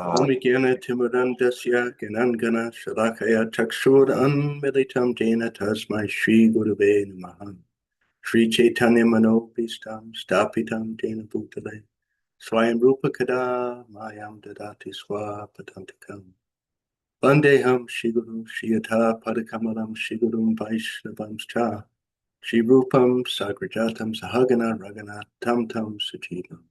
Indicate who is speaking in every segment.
Speaker 1: Omikena Timurandasya Ganangana Shalakaya Chakshur Unmilitam Dina Tasmai Shri Gurave Namaha Shri Chaitanya Manopistam Stapitam Dina Bhutale Swayam Rupa Kada Mayam Dadati Swa Patantakam Vandeham Shiguru Shiyata Padakamalam Shigurum Vaishnavam Cha Shri Rupam Sagrajatam Sahagana Ragana Tam Tam Sajivam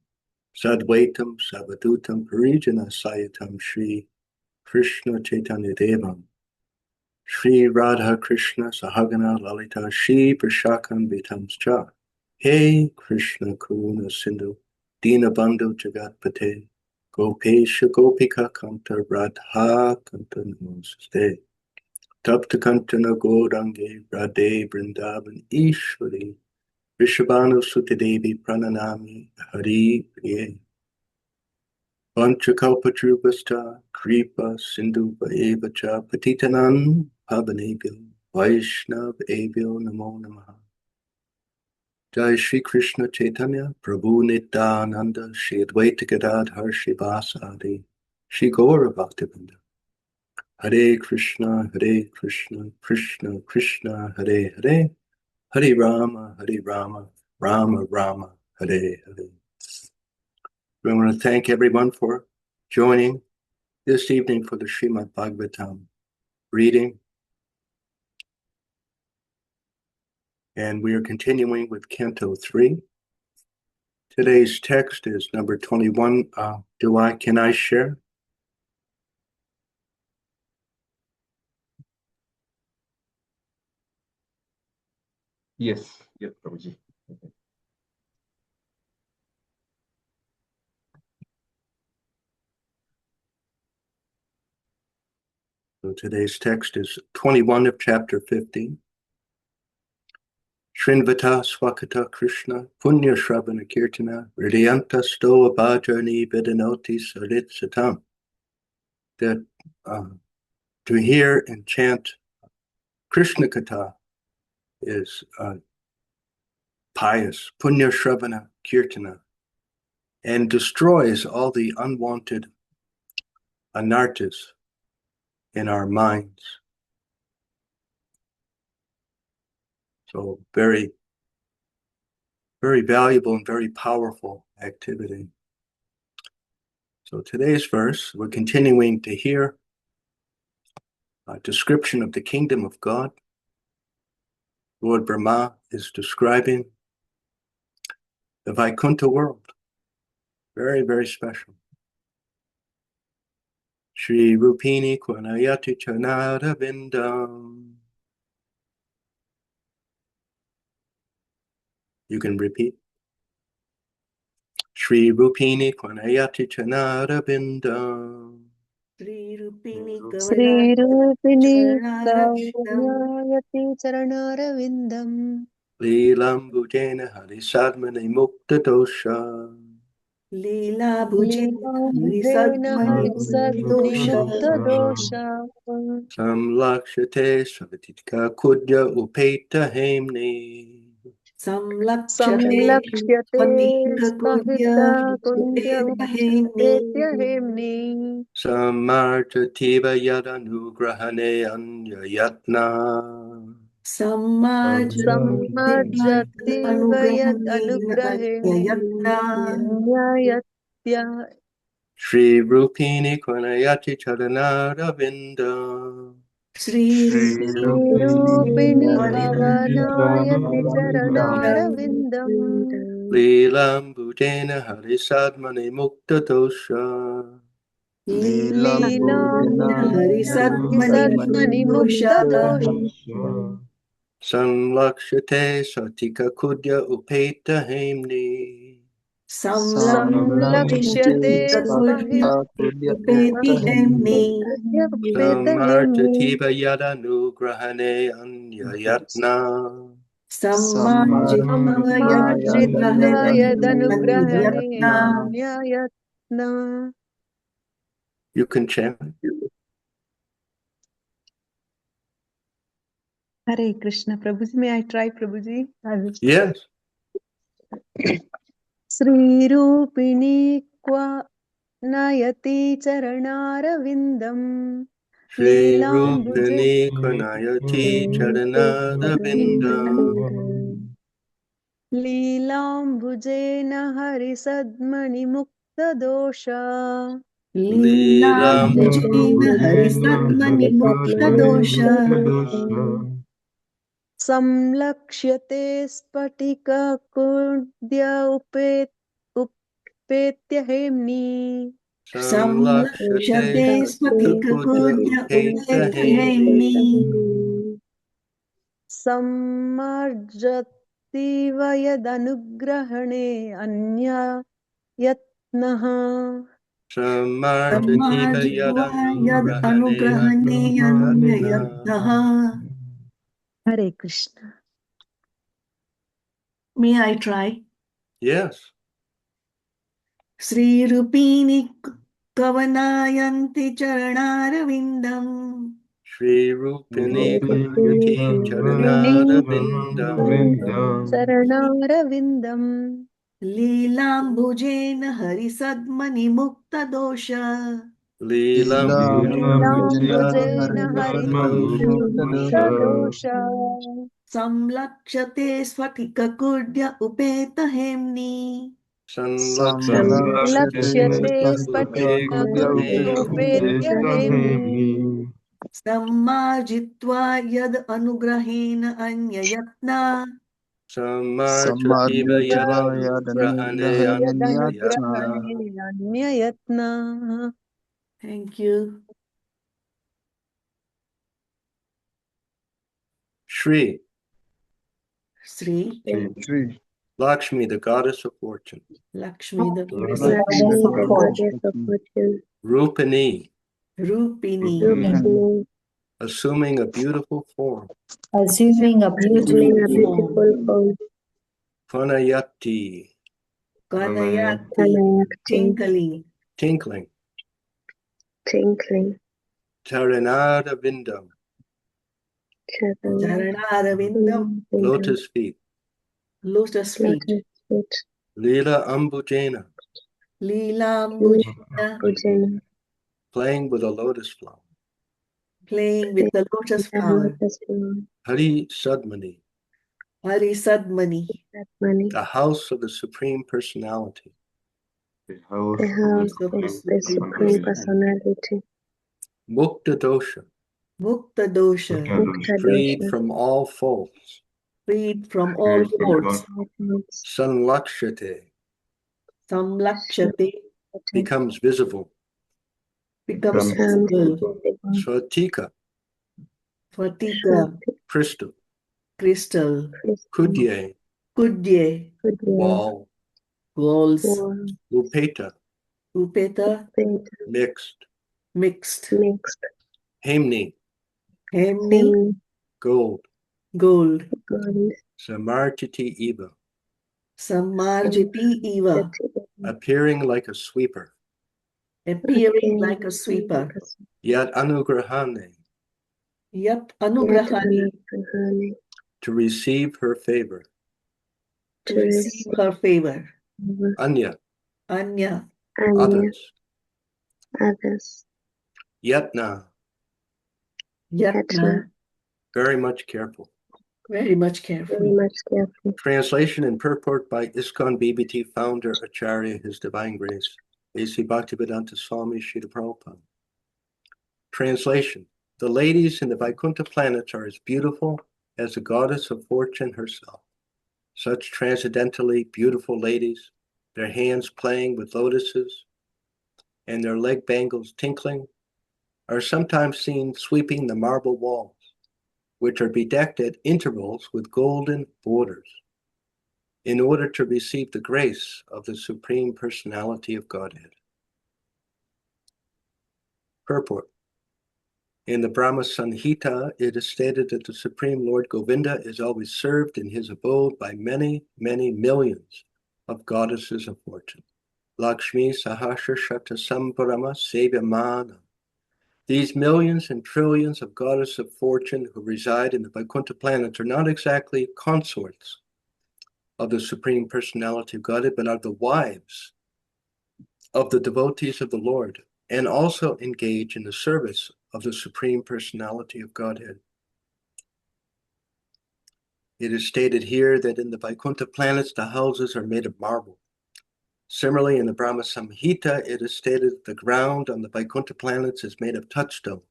Speaker 1: Sadvaitam Savadutam Parijana Sayatam Shri Krishna Chaitanya Devam Shri Radha Krishna Sahagana Lalita Shri Prashakam Vitamscha Hey Krishna Karuna Sindhu Dina Bandhu Jagatpate Gopesha Gopika Kanta Radha Kanta Namaste Tapta Kantana Gorange Radhe Vrindavan Ishwari Vishabhanu Sutadevi Prananami Hari Priye Vanchakalpatrubhasta Kripa Sindhuva Evacha Patitanam Pavanebhyo Vaishnav Evyo Namo Namaha Jai Shri Krishna Chaitanya Prabhu Nityananda Shri Advaita Gadadhar Shivasadi Shri Gaura Bhaktivinoda Hare Krishna Krishna Krishna Hare Hare Hare Rama Rama Rama Hare Hare. We want to thank everyone for joining this evening for the Srimad Bhagavatam reading. And we are continuing with Canto 3. Today's text is number 21. Can I share?
Speaker 2: Yes, Prabhuji.
Speaker 1: So today's text is 21 of chapter 15. Shrinvata Swakata Krishna Punya Shravana Kirtana Hridayanta Stoa Bhajani Vedanoti Sarit Satam. That to hear and chant Krishna Katha is pious, Punya Shravana Kirtana, and destroys all the unwanted anarthas in our minds. So very, very valuable and very powerful activity. So today's verse, we're continuing to hear a description of the kingdom of God. Lord Brahma is describing the Vaikuntha world. Very, very special. Shri Rupini Kwanayati Chanara Vindam. You can repeat. Shri Rupini Kwanayati Chanara Vindam.
Speaker 3: Shri Rupini
Speaker 4: Kavanayati Charanara
Speaker 1: Leelam Bhujena Harisadmane Mukta Dosha.
Speaker 3: Leela Bhujena
Speaker 4: Harisadmani Mukta
Speaker 3: Dosha
Speaker 4: Dosha
Speaker 1: Samlakshate Savatitika Kudya Upeta Hemni.
Speaker 3: Samlakshate
Speaker 4: Samlakshate
Speaker 3: Patita
Speaker 4: Sahita Kundya Upetya Hemni
Speaker 1: Samartativa Yadanugrahane Anya Yatna.
Speaker 4: Sammajjati Vayat Anugrahene Nyayatya
Speaker 1: Shri Rupini Kwanayati Charanara Vinda.
Speaker 3: Shri
Speaker 4: Rupini Kavanayati Charanara Vindam
Speaker 1: Leelam Bhujena Harisadmane Mukta Dosha.
Speaker 4: Leelam Harisadmani Mukta Dosha
Speaker 1: Samlakshate Satika Kudya Upeta Hemni.
Speaker 4: Samlakshate
Speaker 3: Upeti Hemni
Speaker 1: Samartativa Yadanugrahane Anya Yatna.
Speaker 4: Sammajjitva Yadanugrahane Nyayatna.
Speaker 1: You can chant.
Speaker 4: Hare Krishna. Prabhuji, may I try, Prabhuji?
Speaker 1: Yes.
Speaker 4: Sri Rupini Kwa नयति चरणारविन्दम्
Speaker 1: Shri
Speaker 4: लीलाम्बुजे
Speaker 1: Rupini Kanayati Charanadavindam
Speaker 4: लीलाम्बुजेन हरिसद्मनिमुक्तदोष
Speaker 1: Leelam
Speaker 3: लीलाम्बुजेन हरिसद्मनिमुक्तदोष
Speaker 4: संलक्ष्यते स्फटिककुड्य उपेत्य हेम्नि
Speaker 1: Samlakshate
Speaker 3: संलक्ष्यते
Speaker 1: Kakudya
Speaker 3: स्फटिककुड्य
Speaker 1: Upeta
Speaker 3: उपेतहेम्नि
Speaker 1: Hemni
Speaker 4: सम्मर्जतीव यदनुग्रहणे अन्य यत्नः
Speaker 1: Samartativa
Speaker 3: सम्मार्जित्वा यद्
Speaker 1: Yadanugrahane
Speaker 3: अनुग्रहणे
Speaker 1: Anyayatna.
Speaker 3: अन्ययत्नः.
Speaker 4: Hare Krishna
Speaker 3: May I try?
Speaker 1: Yes.
Speaker 3: श्रीरूपिणी कवनायन्ति चरणारविन्दम्
Speaker 1: Shri Rupini Kanayati Charanadavindam
Speaker 4: शरणारविन्दम्
Speaker 3: लीलाम्बुजेन हरिसद्मनिमुक्तदोष
Speaker 1: Leelam
Speaker 4: लीलाम्बुजेन
Speaker 1: Charanadavindam
Speaker 4: हरिमुक्तदोष
Speaker 3: संलक्ष्यते स्फटिककुड्य उपेतहेम्नि
Speaker 4: लक्ष्यते स्फटिककुड्योपेत्य हेम्नि
Speaker 3: सम्मार्जित्वा यद् अनुग्रहेण अन्ययत्न
Speaker 1: Samartativa Yadanugrahane Anyayatna.
Speaker 4: यदनुग्रहणे अन्ययत्नः
Speaker 3: Thank you.
Speaker 1: Shri
Speaker 3: Sri
Speaker 1: Lakshmi, the goddess of fortune.
Speaker 3: Lakshmi, the goddess
Speaker 5: Lakshmi, the
Speaker 3: of fortune.
Speaker 5: goddess of fortune.
Speaker 1: Rupini,
Speaker 3: Rupini,
Speaker 1: assuming a beautiful form.
Speaker 5: Assuming a
Speaker 3: assuming a
Speaker 5: beautiful form.
Speaker 1: Pranayati,
Speaker 3: Kanayati,
Speaker 5: Kanayakti,
Speaker 1: tinkling.
Speaker 5: twinkling.
Speaker 1: Taranada Vindam,
Speaker 3: Charanarvindam,
Speaker 1: lotus feet.
Speaker 3: lotus feet.
Speaker 5: Lotus feet.
Speaker 1: Leela Ambujena,
Speaker 3: Leelambujena,
Speaker 5: Pujana.
Speaker 1: playing with a lotus flower.
Speaker 3: playing with the lotus flower.
Speaker 5: Lotus flower.
Speaker 1: Hari Sadmani,
Speaker 3: Hari Sadmani,
Speaker 5: Money.
Speaker 1: the house of the Supreme Personality.
Speaker 2: The
Speaker 5: The
Speaker 2: house
Speaker 5: house
Speaker 2: of
Speaker 5: of the Supreme Personality.
Speaker 1: Mukta Dosha,
Speaker 3: Mukta dosha,
Speaker 5: Mukta
Speaker 1: freed
Speaker 5: dosha.
Speaker 1: from all faults.
Speaker 3: freed from all faults.
Speaker 1: Sanlakshate,
Speaker 3: Samlakshate,
Speaker 1: becomes visible.
Speaker 3: becomes
Speaker 5: Becomes
Speaker 3: visible.
Speaker 5: visible.
Speaker 1: Swatika,
Speaker 3: Fatika,
Speaker 1: crystal.
Speaker 3: crystal.
Speaker 1: Kudye,
Speaker 3: Kudye,
Speaker 1: wall.
Speaker 3: walls.
Speaker 5: Warm.
Speaker 1: Upeta,
Speaker 3: Upeta,
Speaker 1: mixed.
Speaker 3: mixed.
Speaker 5: Mixed.
Speaker 1: Hemni,
Speaker 3: Hemni,
Speaker 1: gold.
Speaker 3: gold.
Speaker 5: Gold.
Speaker 1: Samartiti Eva,
Speaker 3: Samarjiti Eva,
Speaker 1: appearing like a sweeper.
Speaker 3: appearing like a sweeper.
Speaker 1: Yet anugrahane,
Speaker 3: Yat anugrahani,
Speaker 1: to receive her favor.
Speaker 3: to receive her favor.
Speaker 1: Anya,
Speaker 3: Anya,
Speaker 1: others.
Speaker 5: Others.
Speaker 1: Yatna,
Speaker 3: Yatna,
Speaker 1: very much careful.
Speaker 3: very much
Speaker 5: Very
Speaker 3: careful.
Speaker 5: much careful.
Speaker 1: Translation and purport by ISKCON BBT founder Acharya, His Divine Grace, A.C. Bhaktivedanta Swami Srila Prabhupada. Translation: the ladies in the Vaikuntha planets are as beautiful as the goddess of fortune herself. Such transcendently beautiful ladies, their hands playing with lotuses and their leg bangles tinkling, are sometimes seen sweeping the marble walls, which are bedecked at intervals with golden borders, in order to receive the grace of the Supreme Personality of Godhead. Purport: in the Brahma Samhita, it is stated that the Supreme Lord Govinda is always served in his abode by many, many millions of goddesses of fortune. Lakshmi Sahasra Shata Samparama Sevyamana. These millions and trillions of goddesses of fortune who reside in the Vaikuntha planets are not exactly consorts of the Supreme Personality of Godhead, but are the wives of the devotees of the Lord, and also engage in the service of the Supreme Personality of Godhead. It is stated here that in the Vaikuntha planets, the houses are made of marble. Similarly, in the Brahma Samhita, it is stated that the ground on the Vaikuntha planets is made of touchstone.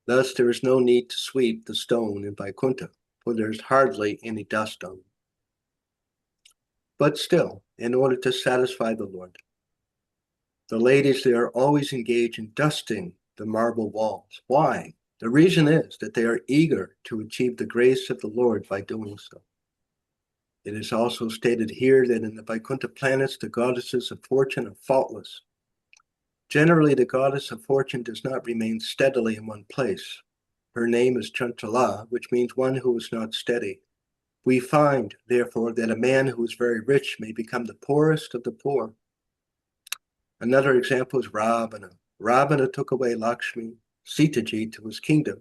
Speaker 1: Thus, there is no need to sweep the stone in Vaikuntha, for there is hardly any dust on it. But still, in order to satisfy the Lord, the ladies there always engage in dusting the marble walls. Why? The reason is that they are eager to achieve the grace of the Lord by doing so. It is also stated here that in the Vaikuntha planets, the goddesses of fortune are faultless. Generally, the goddess of fortune does not remain steadily in one place. Her name is Chanchala, which means one who is not steady. We find, therefore, that a man who is very rich may become the poorest of the poor. Another example is Ravana. Ravana took away Lakshmi, Sitaji, to his kingdom,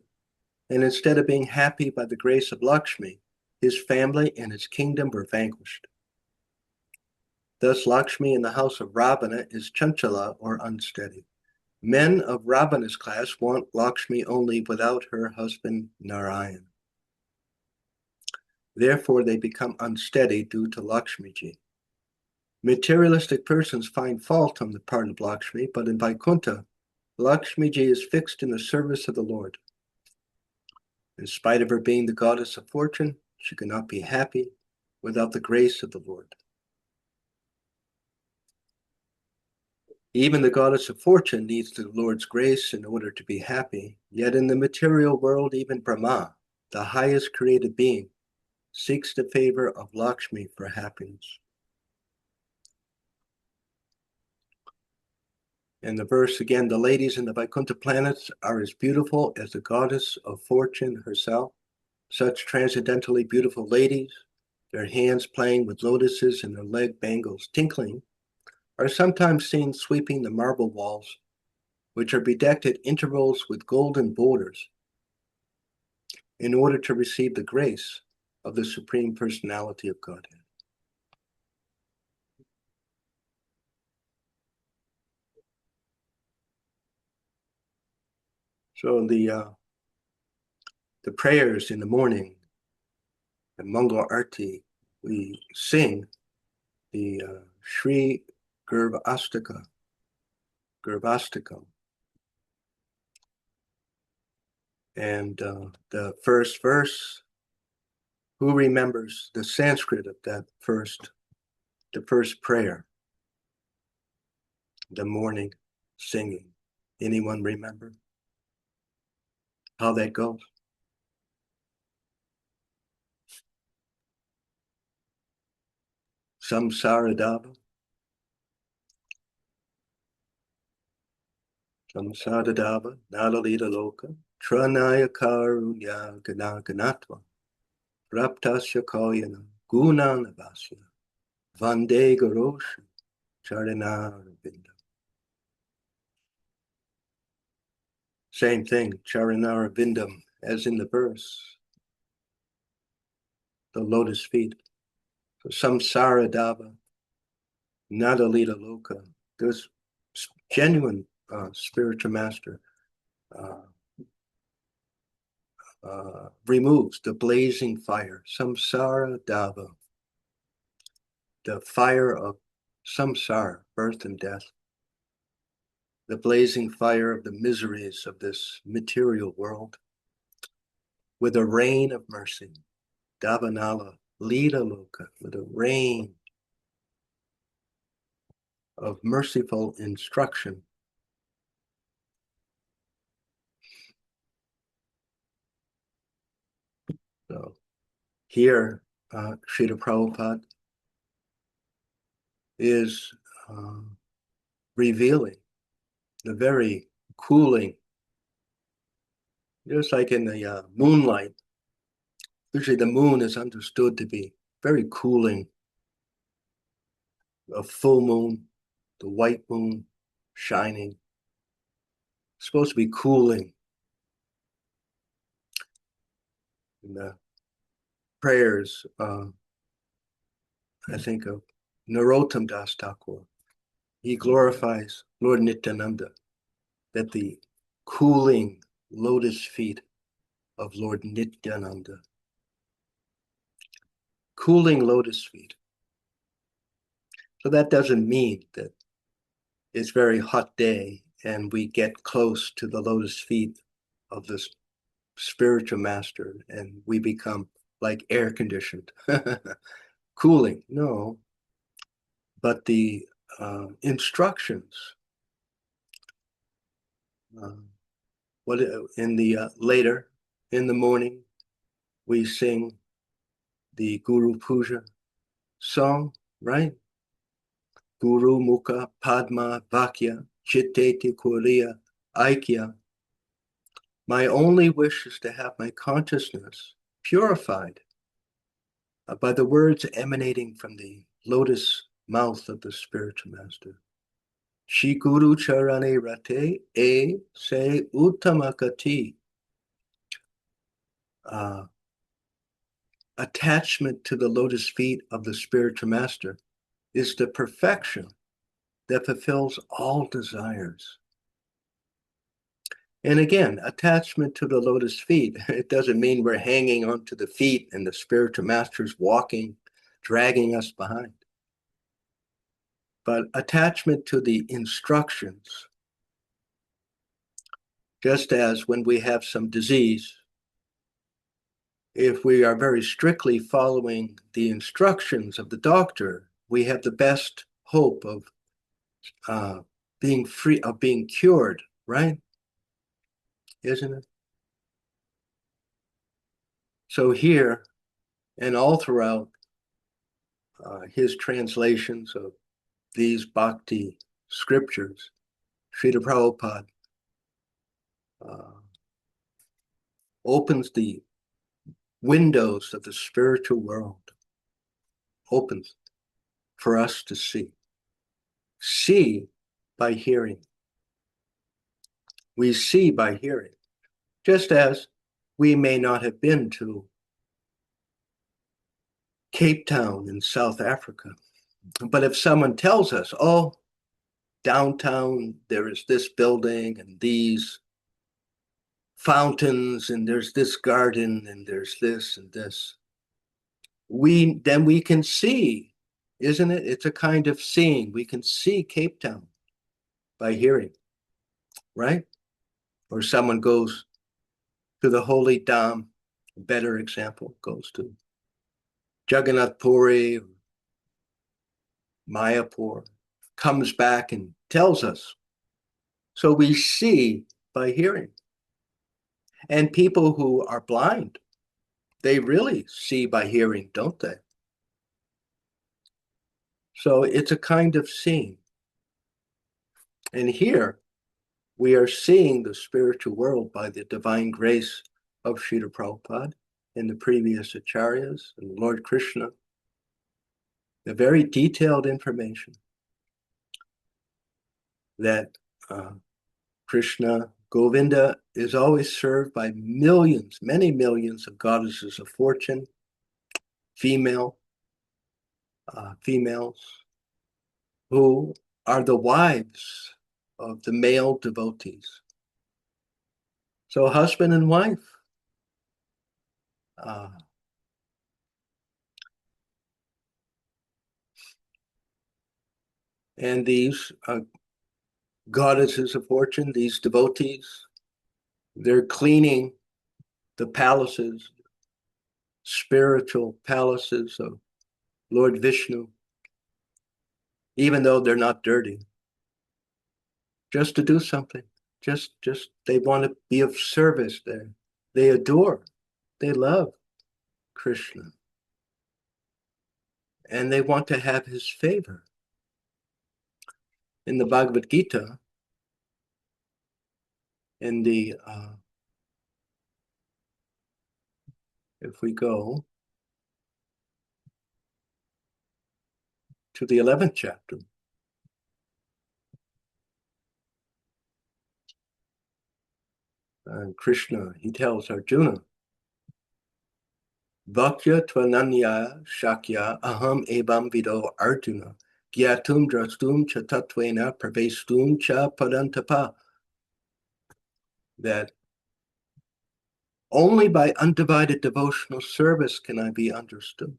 Speaker 1: and instead of being happy by the grace of Lakshmi, his family and his kingdom were vanquished. Thus, Lakshmi in the house of Ravana is Chanchala, or unsteady. Men of Ravana's class want Lakshmi only without her husband Narayan. Therefore, they become unsteady due to Lakshmiji. Materialistic persons find fault on the part of Lakshmi, but in Vaikuntha, Lakshmiji is fixed in the service of the Lord. In spite of her being the goddess of fortune, she cannot be happy without the grace of the Lord. Even the goddess of fortune needs the Lord's grace in order to be happy. Yet in the material world, even Brahma, the highest created being, seeks the favor of Lakshmi for happiness. In the verse again, the ladies in the Vaikuntha planets are as beautiful as the goddess of fortune herself. Such transcendently beautiful ladies, their hands playing with lotuses and their leg bangles tinkling, are sometimes seen sweeping the marble walls, which are bedecked at intervals with golden borders, in order to receive the grace of the Supreme Personality of Godhead. So the prayers in the morning, the Mangal Arti, we sing the Sri Garbhastakam. And the first verse, who remembers the Sanskrit of that the first prayer, the morning singing? Anyone remember how that goes? Samsaradava. Samsaradava, Nalalita Loka, Tranaya Karunya Ganaganatva, Raptasya Koyana, Gunanavasya, Vande Garosha, Charanarabinda. Same thing, Charanarabindam, as in the verse, the lotus feet. So Samsaradava, Nadalita Loka. There's genuine spiritual master removes the blazing fire, Samsara Dava, the fire of samsara, birth and death, the blazing fire of the miseries of this material world, with a rain of mercy, Davanala, Lita Loka, with a rain of merciful instruction. So here, Srila Prabhupada is revealing the very cooling, just like in the moonlight. Usually the moon is understood to be very cooling. A full moon, the white moon shining, supposed to be cooling. And the prayers, I think of Narottam Das Thakur, he glorifies Lord Nityananda, that the cooling lotus feet of Lord Nityananda, cooling lotus feet. So that doesn't mean that it's a very hot day and we get close to the lotus feet of this spiritual master and we become like air conditioned. Cooling, no. But the instructions, what in the later in the morning, we sing the Guru Puja song, right? Guru Mukha Padma Vakya Chitteti Kuriya Aikya. My only wish is to have my consciousness purified by the words emanating from the lotus mouth of the spiritual master. Shri Guru Charane Rate E Se Uttamakati. Attachment to the lotus feet of the spiritual master is the perfection that fulfills all desires. And again, attachment to the lotus feet, it doesn't mean we're hanging onto the feet and the spiritual master's walking, dragging us behind. But attachment to the instructions, just as when we have some disease, if we are very strictly following the instructions of the doctor, we have the best hope of being free, of being cured, right? Isn't it? So here and all throughout his translations of these bhakti scriptures, Srila Prabhupada opens the windows of the spiritual world, opens for us to see by hearing. We see by hearing, just as we may not have been to Cape Town in South Africa. But if someone tells us, oh, downtown, there is this building and these fountains and there's this garden and there's this and this, then we can see, isn't it? It's a kind of seeing. We can see Cape Town by hearing, right? Or someone goes to the Holy Dham, a better example, goes to Jagannath Puri, Mayapur, comes back and tells us. So we see by hearing. And people who are blind, they really see by hearing, don't they? So it's a kind of seeing. And here we are seeing the spiritual world by the divine grace of Srila Prabhupada and the previous acharyas and Lord Krishna. The very detailed information that Krishna, Govinda, is always served by millions, many millions of goddesses of fortune, females, who are the wives of the male devotees. So husband and wife. And these goddesses of fortune, these devotees, they're cleaning the palaces, spiritual palaces of Lord Vishnu, even though they're not dirty, just to do something. Just they want to be of service there. They adore, they love Krishna. And they want to have his favor. In the Bhagavad Gita, in the, if we go to the 11th chapter, Krishna, he tells Arjuna, Vakya tvananya shakya aham evam vido Arjuna Gyatum drastum cha tatvena pravestum cha padantapa. That only by undivided devotional service can I be understood.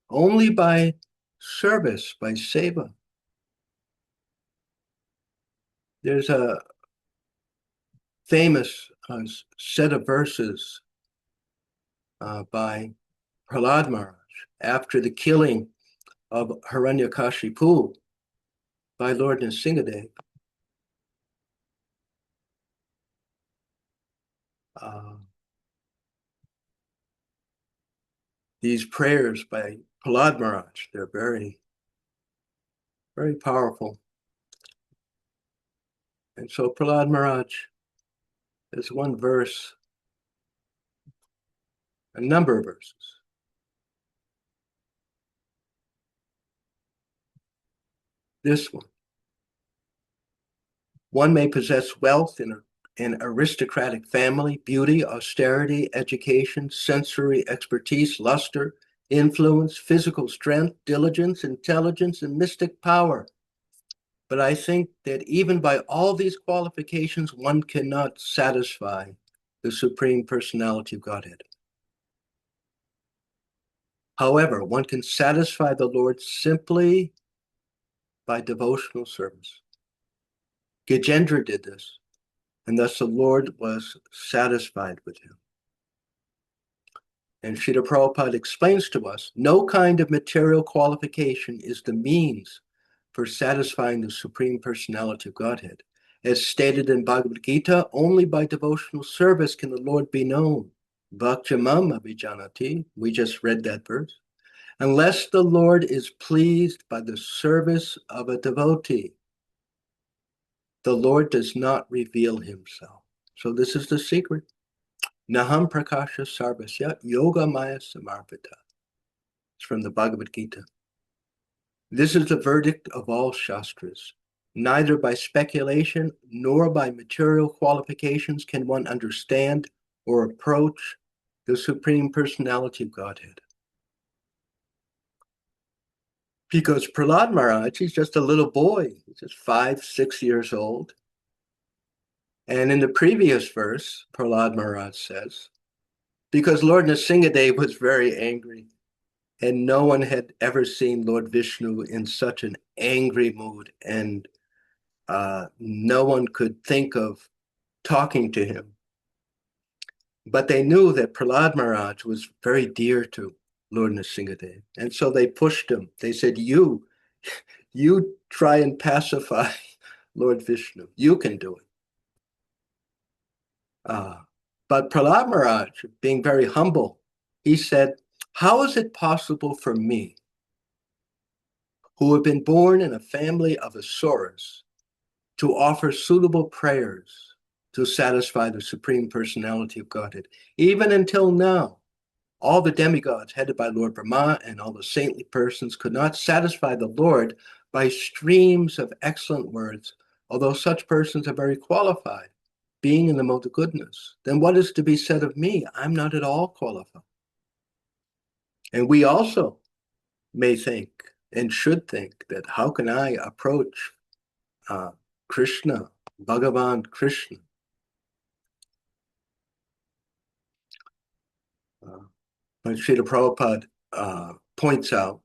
Speaker 1: Only by service, by seva. There's a famous set of verses by Prahlad Maharaj after the killing of Hiranyakashipu by Lord Nrsingadev. These prayers by Prahlad Maharaj, they're very, very powerful. And so Prahlad Maharaj, there's one verse, a number of verses. This one. One may possess wealth in an aristocratic family, beauty, austerity, education, sensory expertise, luster, influence, physical strength, diligence, intelligence, and mystic power. But I think that even by all these qualifications, one cannot satisfy the Supreme Personality of Godhead. However, one can satisfy the Lord simply by devotional service. Gajendra did this, and thus the Lord was satisfied with him. And Srila Prabhupada explains to us, no kind of material qualification is the means for satisfying the Supreme Personality of Godhead. As stated in Bhagavad Gita, only by devotional service can the Lord be known. Bhaktamam abhijanati, we just read that verse. Unless the Lord is pleased by the service of a devotee, the Lord does not reveal himself. So this is the secret. Naham prakasha sarvasya yoga maya samarpita. It's from the Bhagavad Gita. This is the verdict of all Shastras. Neither by speculation nor by material qualifications can one understand or approach the Supreme Personality of Godhead. Because Prahlad Maharaj, he's just a little boy. He's just 5, 6 years old. And in the previous verse, Prahlad Maharaj says, because Lord Nrsingadev was very angry, and no one had ever seen Lord Vishnu in such an angry mood, and no one could think of talking to him. But they knew that Prahlad Maharaj was very dear to Lord Nrsingadev, and so they pushed him. They said, you try and pacify Lord Vishnu. You can do it. But Prahlad Maharaj, being very humble, he said, how is it possible for me, who have been born in a family of Asuras, to offer suitable prayers to satisfy the Supreme Personality of Godhead? Even until now, all the demigods headed by Lord Brahma and all the saintly persons could not satisfy the Lord by streams of excellent words, although such persons are very qualified, being in the mode of goodness. Then what is to be said of me? I'm not at all qualified. And we also may think and should think that how can I approach Krishna, Bhagavan Krishna? But Srila Prabhupada points out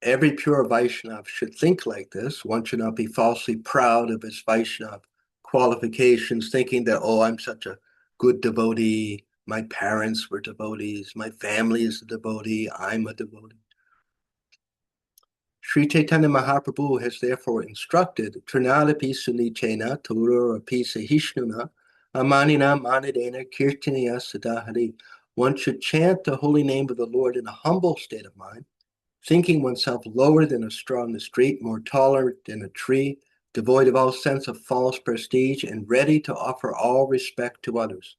Speaker 1: every pure Vaishnava should think like this. One should not be falsely proud of his Vaishnava qualifications, thinking that, oh, I'm such a good devotee. My parents were devotees. My family is a devotee. I'm a devotee. Sri Chaitanya Mahaprabhu has therefore instructed, Trinadapi Sunichena Tururapi Sahishnuna Amanina Manidena Kirtaniya Sadahari. One should chant the holy name of the Lord in a humble state of mind, thinking oneself lower than a straw in the street, more tolerant than a tree, devoid of all sense of false prestige, and ready to offer all respect to others.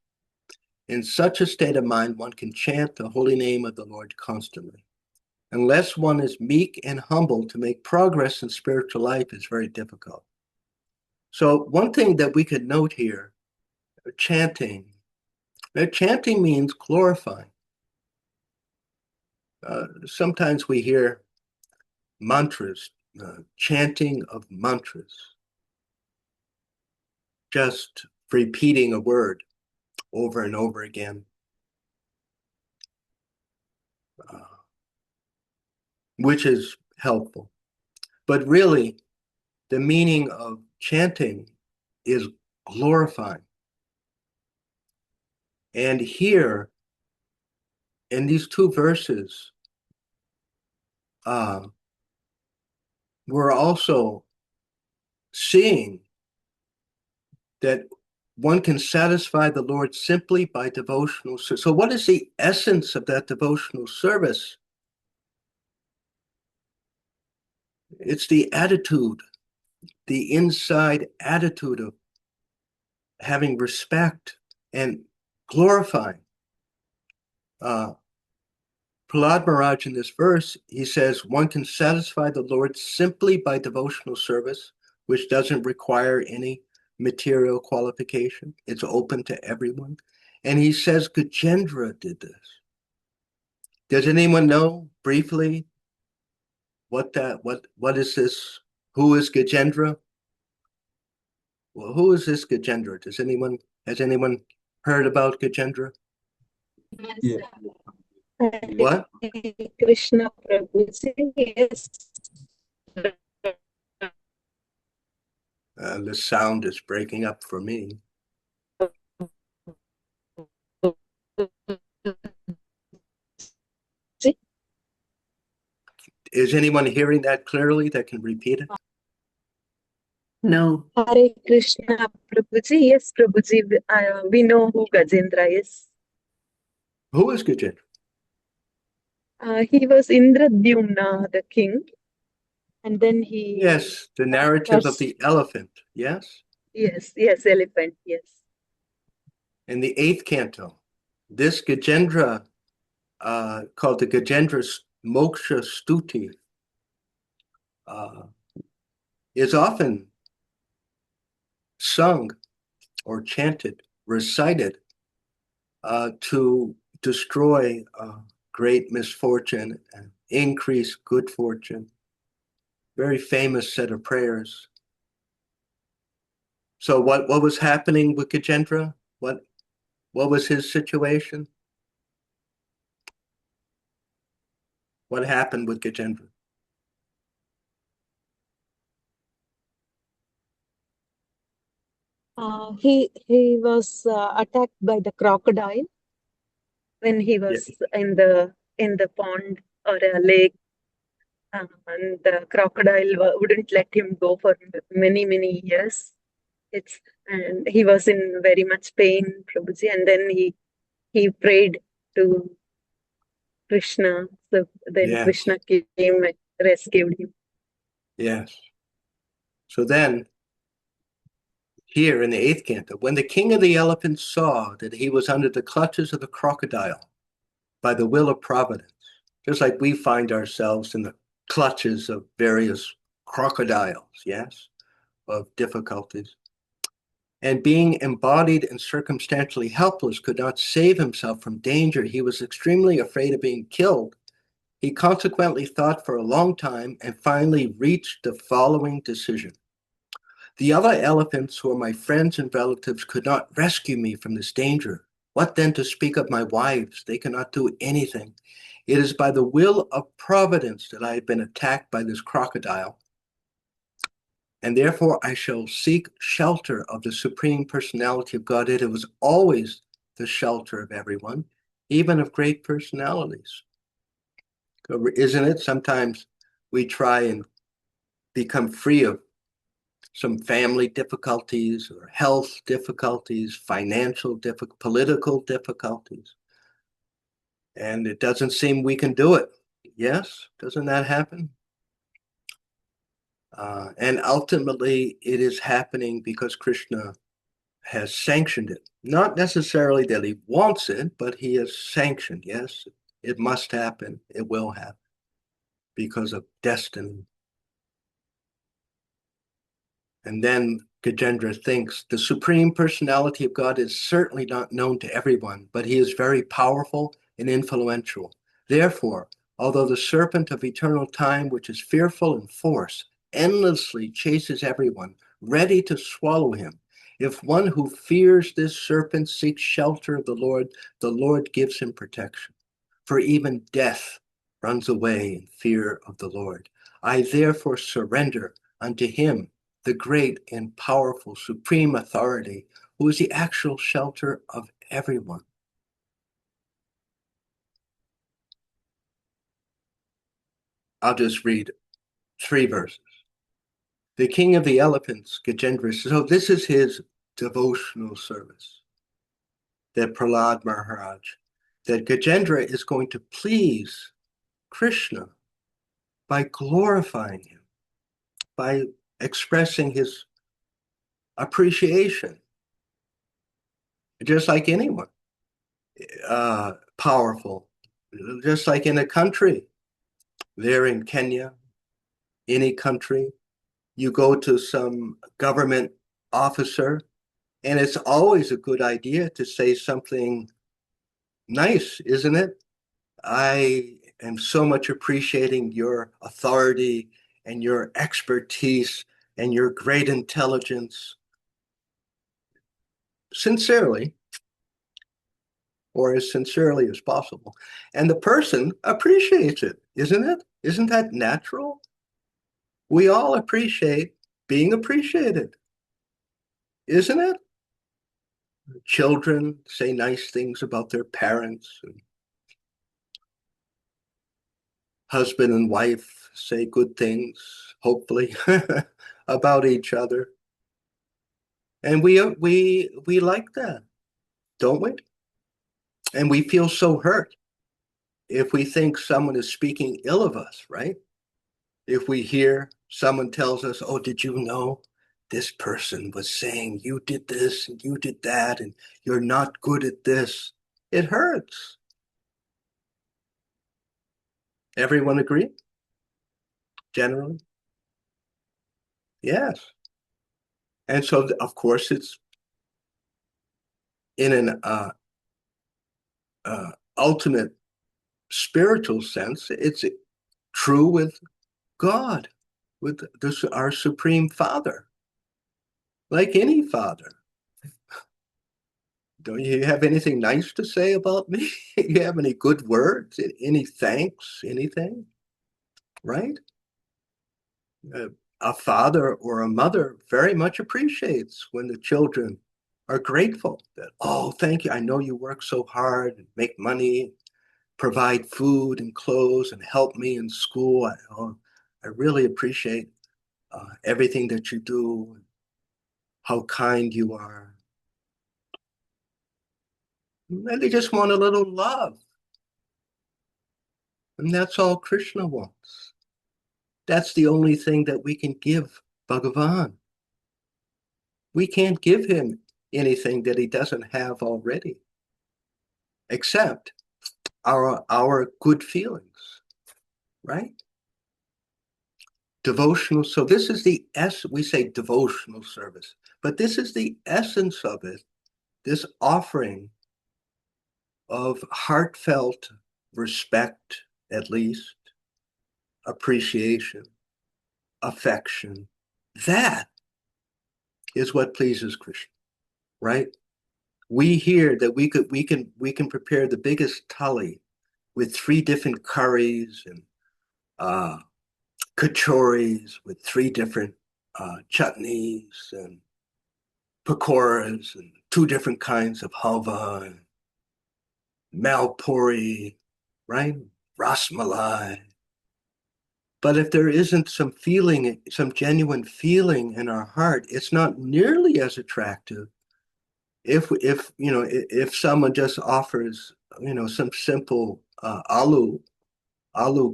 Speaker 1: In such a state of mind, one can chant the holy name of the Lord constantly. Unless one is meek and humble, to make progress in spiritual life is very difficult. So one thing that we could note here, chanting. Now, chanting means glorifying. Sometimes we hear mantras, chanting of mantras, just repeating a word over and over again, which is helpful. But really, the meaning of chanting is glorifying. And here, in these two verses, we're also seeing that one can satisfy the Lord simply by devotional service. So what is the essence of that devotional service? It's the attitude, the inside attitude of having respect and glorifying. Prahlad Maharaj in this verse, he says, one can satisfy the Lord simply by devotional service, which doesn't require any material qualification. It's open to everyone. And he says Gajendra did this. Does anyone know briefly what is this? Who is Gajendra? Well, who is this Gajendra? Has anyone heard about Gajendra?
Speaker 2: Yeah.
Speaker 1: What?
Speaker 5: Krishna Prabhuji, yes.
Speaker 1: The sound is breaking up for me. Is anyone hearing that clearly that can repeat it?
Speaker 3: No.
Speaker 5: Hare Krishna Prabhuji, yes, Prabhuji, we know who Gajendra is.
Speaker 1: Who is Gajendra?
Speaker 5: He was Indradyumna, the king, and then he...
Speaker 1: Yes, the narrative of the elephant, yes?
Speaker 5: Yes, elephant, yes.
Speaker 1: In the 8th canto, this Gajendra, called the Gajendra Moksha Stuti, is often sung or chanted, recited, to destroy great misfortune and increase good fortune. Very famous set of prayers. So what was happening with Gajendra? What was his situation? What happened with Gajendra?
Speaker 5: He was attacked by the crocodile when he was in the pond or a lake, and the crocodile wouldn't let him go for many years. And he was in very much pain, Prabhuji, and then he prayed to Krishna. So then
Speaker 1: Yes.
Speaker 5: Krishna came and rescued him.
Speaker 1: Yes. So then, here in the 8th canto, when the king of the elephants saw that he was under the clutches of the crocodile by the will of providence, just like we find ourselves in the clutches of various crocodiles, yes, of difficulties, and being embodied and circumstantially helpless, could not save himself from danger. He was extremely afraid of being killed. He consequently thought for a long time and finally reached the following decision. The other elephants, who are my friends and relatives, could not rescue me from this danger. What then to speak of my wives? They cannot do anything. It is by the will of providence that I have been attacked by this crocodile, and therefore I shall seek shelter of the Supreme Personality of Godhead. It was always the shelter of everyone, even of great personalities. Isn't it? Sometimes we try and become free of some family difficulties or health difficulties, financial political difficulties. And it doesn't seem we can do it. Yes? Doesn't that happen? And ultimately, it is happening because Krishna has sanctioned it. Not necessarily that he wants it, but he has sanctioned. Yes, it must happen. It will happen because of destiny. And then Gajendra thinks the Supreme Personality of God is certainly not known to everyone, but he is very powerful and influential. Therefore, Although the serpent of eternal time, which is fearful in force, endlessly chases everyone, ready to swallow him. If one who fears this serpent seeks shelter of the Lord gives him protection. For even death runs away in fear of the Lord. I therefore surrender unto him, the great and powerful supreme authority, who is the actual shelter of everyone. I'll just read 3 verses. The king of the elephants, Gajendra, so this is his devotional service, that Prahlad Maharaj, that Gajendra is going to please Krishna by glorifying him, by expressing his appreciation, just like anyone, powerful, just like in a country. There in Kenya, any country, you go to some government officer, and it's always a good idea to say something nice, isn't it? I am so much appreciating your authority and your expertise and your great intelligence. Sincerely, or as sincerely as possible. And the person appreciates it, isn't it? Isn't that natural? We all appreciate being appreciated, isn't it? Children say nice things about their parents, and husband and wife say good things, hopefully, about each other. And we like that, don't we? And we feel so hurt if we think someone is speaking ill of us, right? If we hear someone tells us, oh, did you know this person was saying you did this and you did that and you're not good at this, it hurts. Everyone agree? Generally? Yes. And so, of course, it's in an ultimate spiritual sense, it's true with God, with our Supreme Father, like any father. Don't you have anything nice to say about me? You have any good words? Any thanks? Anything? Right? A father or a mother very much appreciates when the children are grateful that, oh, thank you. I know you work so hard and make money, provide food and clothes and help me in school. I really appreciate everything that you do, how kind you are. And they just want a little love. And that's all Krishna wants. That's the only thing that we can give Bhagavan. We can't give him anything that he doesn't have already, except our good feelings, right? Devotional. So this is the we say devotional service, but this is the essence of it, this offering of heartfelt respect, at least, appreciation, affection. That is what pleases Krishna, right? We hear that we can prepare the biggest thali with 3 different curries and kachoris with 3 different chutneys and pakoras and 2 different kinds of halva and malpuri, right? Rasmalai. But if there isn't some feeling, some genuine feeling in our heart, it's not nearly as attractive. If someone just offers, some simple aloo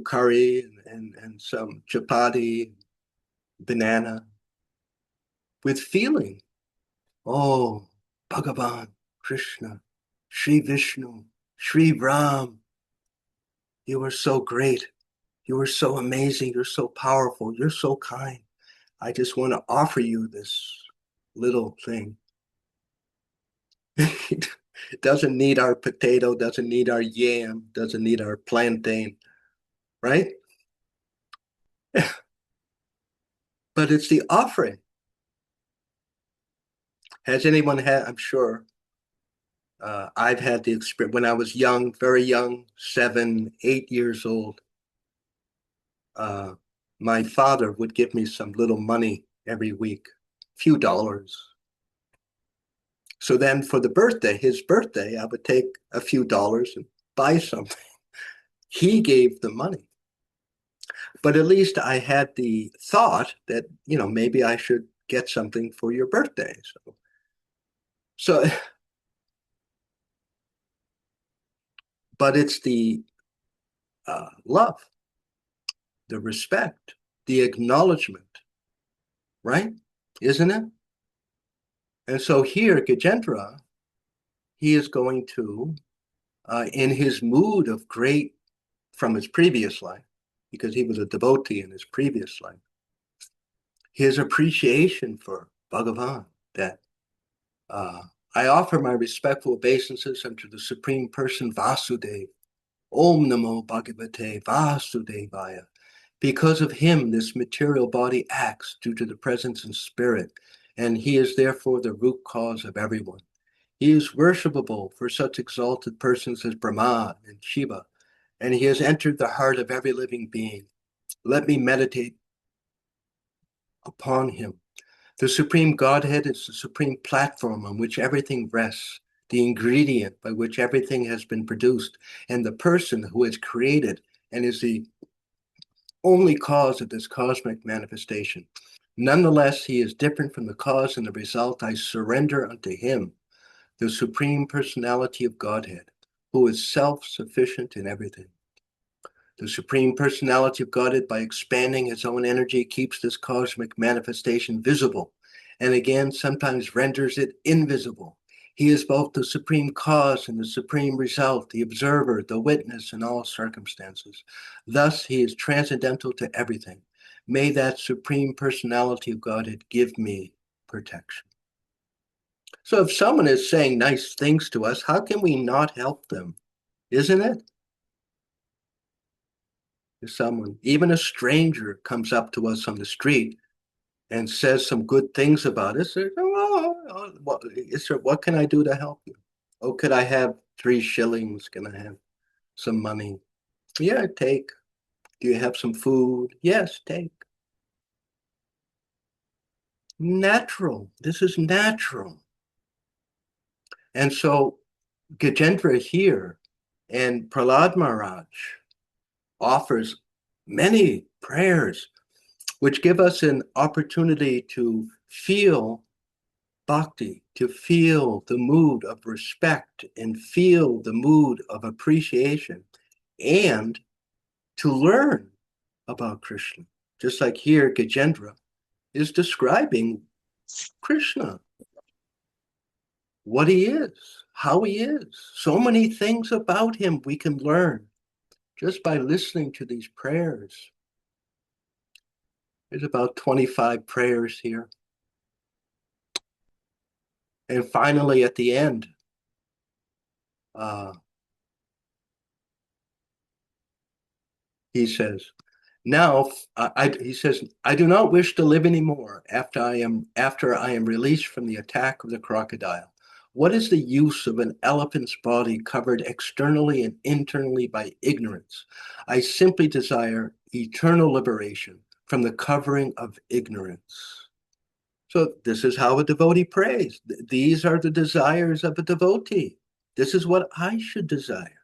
Speaker 1: curry and some chapati, banana, with feeling, oh, Bhagavan, Krishna, Sri Vishnu, Sri Ram, you are so great. You are so amazing. You're so powerful. You're so kind. I just want to offer you this little thing. It doesn't need our potato, doesn't need our yam, doesn't need our plantain. right? But it's the offering. Has anyone had, I'm sure, I've had the experience when I was young, very young, 7, 8 years old. My father would give me some little money every week, a few dollars. So then for the birthday, his birthday, I would take a few dollars and buy something. He gave the money. But at least I had the thought that, maybe I should get something for your birthday. So but it's the love, the respect, the acknowledgement, right? Isn't it? And so here, Gajendra, he is going to, in his mood of great, from his previous life, because he was a devotee in his previous life, his appreciation for Bhagavan, that I offer my respectful obeisances unto the Supreme Person Vasudeva. Om Namo Bhagavate Vasudevaya. Because of him, this material body acts due to the presence and spirit, and he is therefore the root cause of everyone. He is worshipable for such exalted persons as Brahma and Shiva, and he has entered the heart of every living being. Let me meditate upon him. The Supreme Godhead is the supreme platform on which everything rests, the ingredient by which everything has been produced, and the person who has created and is the only cause of this cosmic manifestation. Nonetheless, he is different from the cause and the result. I surrender unto him, the Supreme Personality of Godhead, who is self-sufficient in everything. The Supreme Personality of Godhead, by expanding his own energy, keeps this cosmic manifestation visible, and again, sometimes renders it invisible. He is both the supreme cause and the supreme result, the observer, the witness in all circumstances. Thus, he is transcendental to everything. May that Supreme Personality of Godhead give me protection. So if someone is saying nice things to us, how can we not help them? Isn't it? If someone, even a stranger, comes up to us on the street and says some good things about us, what can I do to help you? Oh, could I have 3 shillings? Can I have some money? Yeah, take. Do you have some food? Yes, take. Natural. This is natural. And so Gajendra here and Prahlad Maharaj offers many prayers which give us an opportunity to feel bhakti, to feel the mood of respect and feel the mood of appreciation, and to learn about Krishna. Just like here, Gajendra is describing Krishna, what he is, how he is. So many things about him we can learn just by listening to these prayers. There's about 25 prayers here. And finally, at the end, he says, he says, I do not wish to live anymore after I am released from the attack of the crocodile. What is the use of an elephant's body covered externally and internally by ignorance? I simply desire eternal liberation from the covering of ignorance. So this is how a devotee prays. These are the desires of a devotee. This is what I should desire.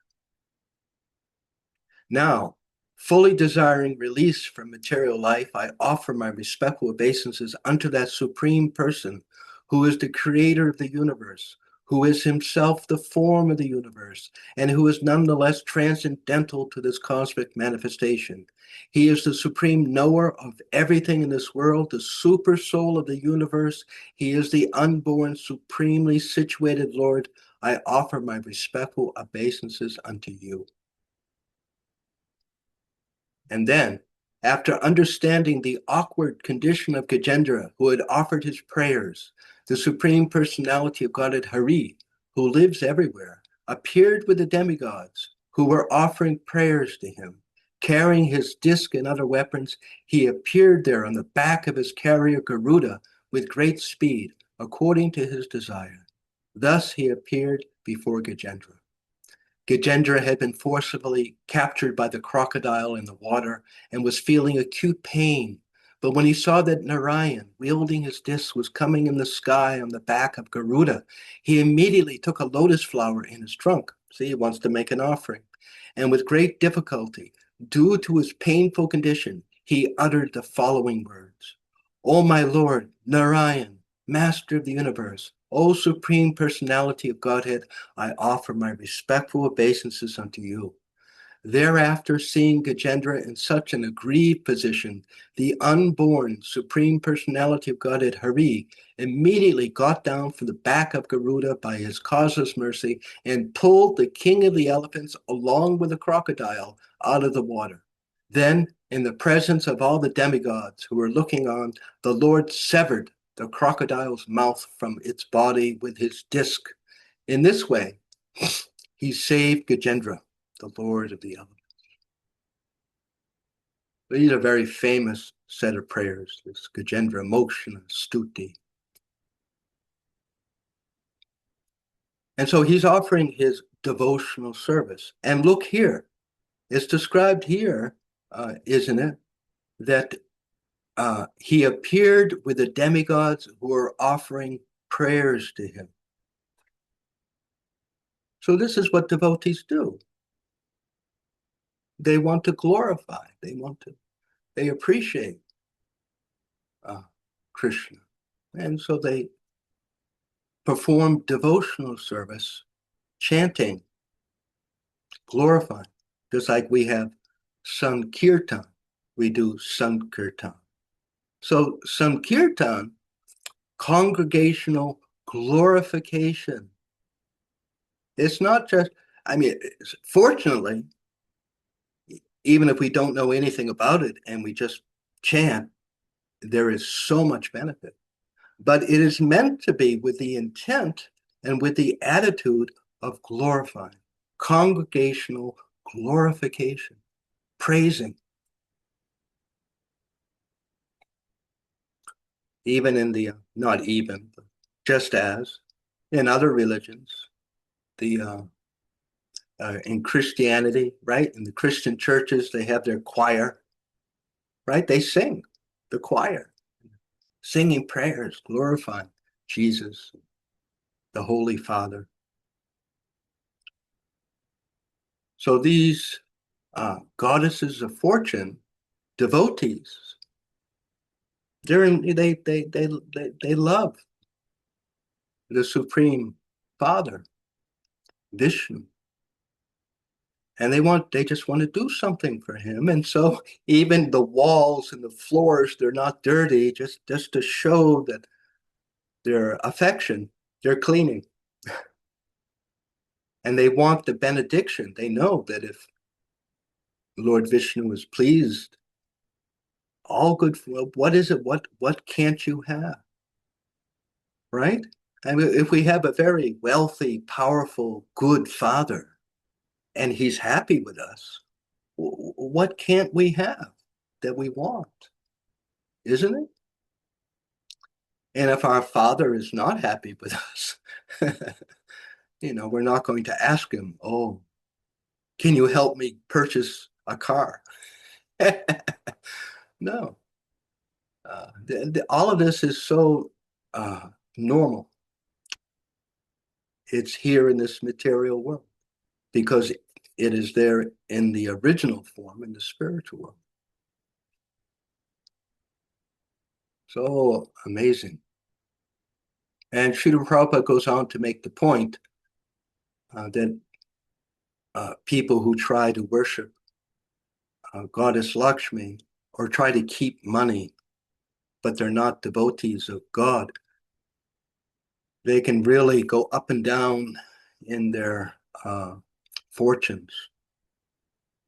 Speaker 1: Now, fully desiring release from material life, I offer my respectful obeisances unto that Supreme Person who is the creator of the universe, who is himself the form of the universe, and who is nonetheless transcendental to this cosmic manifestation. He is the supreme knower of everything in this world, the super soul of the universe. He is the unborn, supremely situated Lord. I offer my respectful obeisances unto you. And then, after understanding the awkward condition of Gajendra, who had offered his prayers, the Supreme Personality of Godhead Hari, who lives everywhere, appeared with the demigods, who were offering prayers to him. Carrying his disc and other weapons, he appeared there on the back of his carrier Garuda with great speed, according to his desire. Thus he appeared before Gajendra. Gajendra had been forcibly captured by the crocodile in the water and was feeling acute pain. But when he saw that Narayan, wielding his disc, was coming in the sky on the back of Garuda, he immediately took a lotus flower in his trunk. See, he wants to make an offering. And with great difficulty, due to his painful condition, he uttered the following words: "O my Lord, Narayan, Master of the universe, O Supreme Personality of Godhead, I offer my respectful obeisances unto you." Thereafter, seeing Gajendra in such an aggrieved position, the unborn Supreme Personality of Godhead, Hari, immediately got down from the back of Garuda by his causeless mercy and pulled the king of the elephants along with the crocodile out of the water. Then, in the presence of all the demigods who were looking on, the Lord severed the crocodile's mouth from its body with his disc. In this way, he saved Gajendra, the Lord of the elements. These are very famous set of prayers, this Gajendra Mokshana Stuti. And so he's offering his devotional service. And look here, it's described here, isn't it, that he appeared with the demigods who were offering prayers to him. So this is what devotees do. They want to glorify, they appreciate Krishna. And so they perform devotional service, chanting, glorifying. Just like we have Sankirtan, we do Sankirtan. So Sankirtan, congregational glorification. It's not just, fortunately, even if we don't know anything about it and we just chant, there is so much benefit. But it is meant to be with the intent and with the attitude of glorifying, congregational glorification, praising. Even in the, not even, but just as in other religions, in Christianity, right? In the Christian churches, they have their choir, right? They sing, the choir, singing prayers, glorifying Jesus, the Holy Father. So these goddesses of fortune, devotees, they love the Supreme Father, Vishnu. And they just want to do something for him. And so even the walls and the floors, they're not dirty, just to show that their affection, they're cleaning. And they want the benediction. They know that if Lord Vishnu is pleased, all good, what is it? What can't you have? Right? I mean, if we have a very wealthy, powerful, good father, and he's happy with us, what can't we have that we want? Isn't it? And if our father is not happy with us, we're not going to ask him, "Oh, can you help me purchase a car?" No. All of this is so normal. It's here in this material world because it is there in the original form in the spiritual world. So amazing. And Srila Prabhupada goes on to make the point that people who try to worship Goddess Lakshmi or try to keep money, but they're not devotees of God, they can really go up and down in their fortunes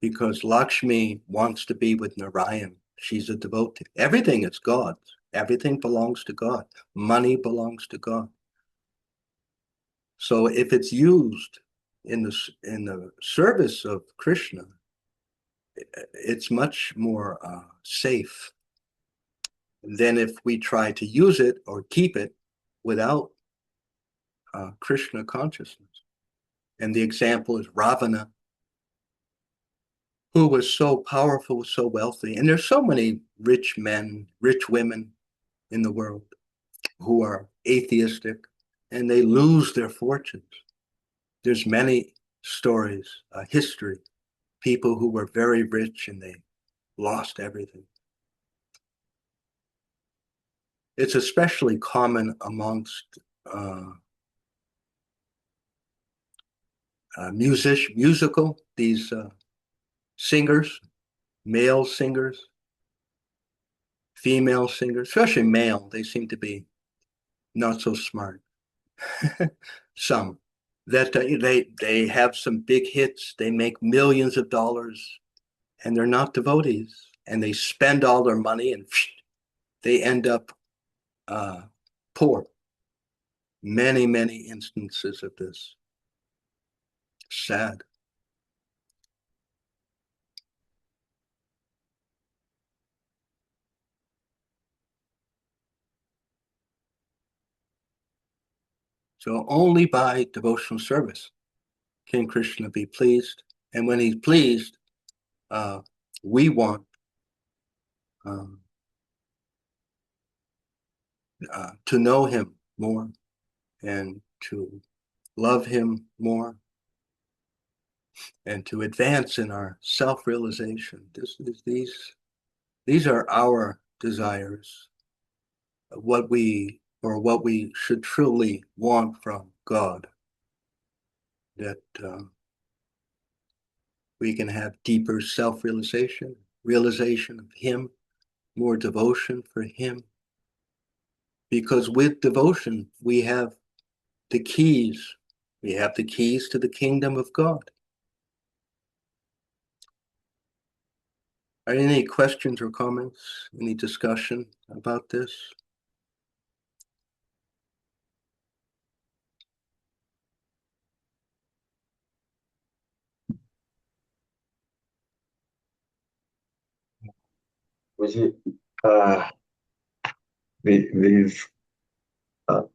Speaker 1: because Lakshmi wants to be with Narayan. She's a devotee. Everything is God's. Everything belongs to God. Money belongs to God. So if it's used in the service of Krishna, it's much more safe than if we try to use it or keep it without Krishna consciousness. And the example is Ravana, who was so powerful, so wealthy. And there's so many rich men, rich women in the world who are atheistic, and they lose their fortunes. There's many stories, history, people who were very rich and they lost everything. It's especially common amongst musical, these singers, male singers, female singers, especially male. They seem to be not so smart. Some that they have some big hits, they make millions of dollars, and they're not devotees, and they spend all their money, and they end up poor. Many, many instances of this. Sad. So only by devotional service can Krishna be pleased. And when he's pleased, we want to know him more and to love him more and to advance in our self-realization. These are our desires, what we should truly want from God, that we can have deeper self-realization, realization of him, more devotion for him. Because with devotion, we have the keys. We have the keys to the kingdom of God. Are there any questions or comments? Any discussion about this?
Speaker 2: There is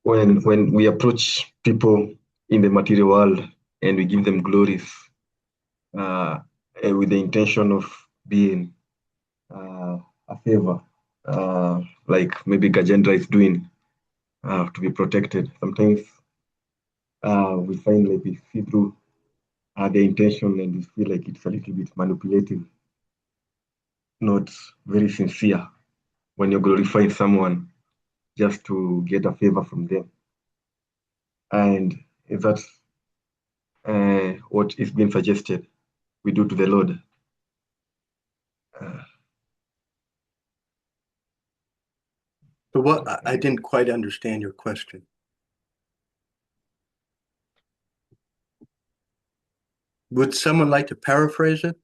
Speaker 2: when we approach people in the material world and we give them glories with the intention of being a favor, like maybe Gajendra is doing to be protected. Sometimes we find like we see through the intention and we feel like it's a little bit manipulative, not very sincere when you're glorifying someone just to get a favor from them. And that's what is being suggested we do to the Lord.
Speaker 1: So what, I didn't quite understand your question. Would someone like to paraphrase it?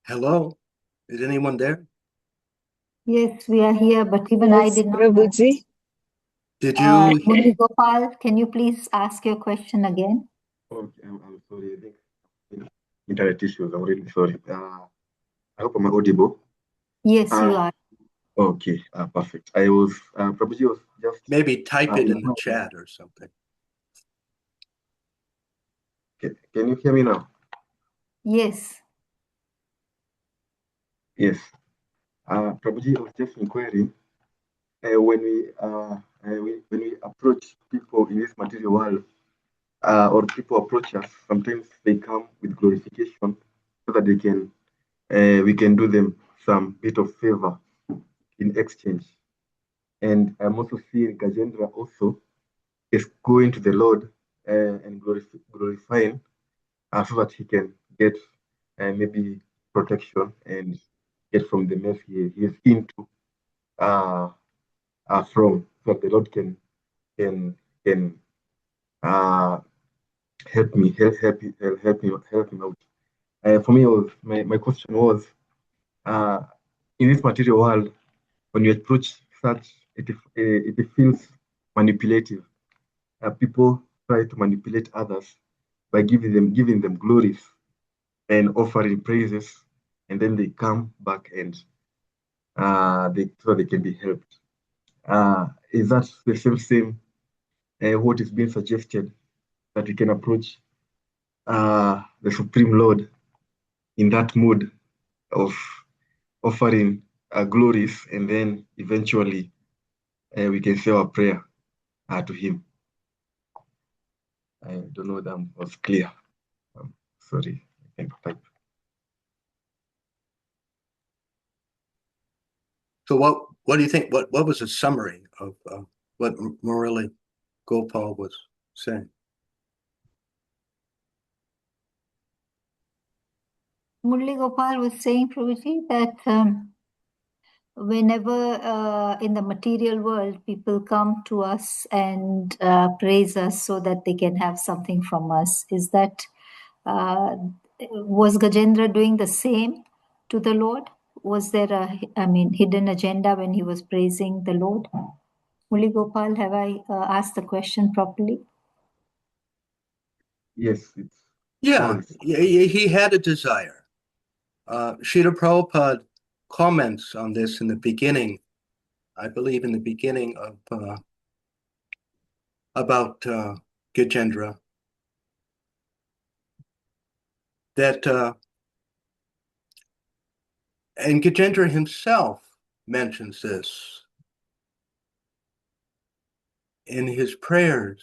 Speaker 1: Hello? Is anyone there?
Speaker 6: Yes, we are here, but even I
Speaker 5: Yes,
Speaker 6: did not.
Speaker 5: Prabhuji.
Speaker 1: Did you?
Speaker 6: Murli Gopal, can you please ask your question again?
Speaker 2: Okay, I'm sorry. I think internet issues. I'm really sorry. I hope I'm audible.
Speaker 6: Yes, you are.
Speaker 2: Okay, perfect. I was Prabhuji was just
Speaker 1: Maybe type it in the chat or something.
Speaker 2: Can you hear me now?
Speaker 6: Yes.
Speaker 2: Yes. Prabhuji was just inquiring when we approach people in this material world, or people approach us, sometimes they come with glorification so that they can we can do them some bit of favor in exchange. And I'm also seeing Gajendra also is going to the Lord and glorifying so that he can get maybe protection and get from the mess he is into from, so that the Lord can help me help him out. For me, my question was in this material world, when you approach such, it feels manipulative. people try to manipulate others by giving them glories and offering praises, and then they come back and so they can be helped. Is that the same what is being suggested, that we can approach the Supreme Lord in that mood of offering glories, and then eventually we can say our prayer to Him? I don't know that was clear. Sorry, I can't type.
Speaker 1: So what do you think? What was a summary of what Murali Gopal was saying?
Speaker 6: Murli Gopal was saying, Prabhuji, that whenever in the material world people come to us and praise us so that they can have something from us, is that was Gajendra doing the same to the Lord? Was there a hidden agenda when he was praising the Lord? Murli Gopal, have I asked the question properly?
Speaker 2: Yes, it's
Speaker 1: Yeah, he had a desire. Srila Prabhupada comments on this in the beginning, I believe in the beginning of about Gajendra, that and Gajendra himself mentions this in his prayers.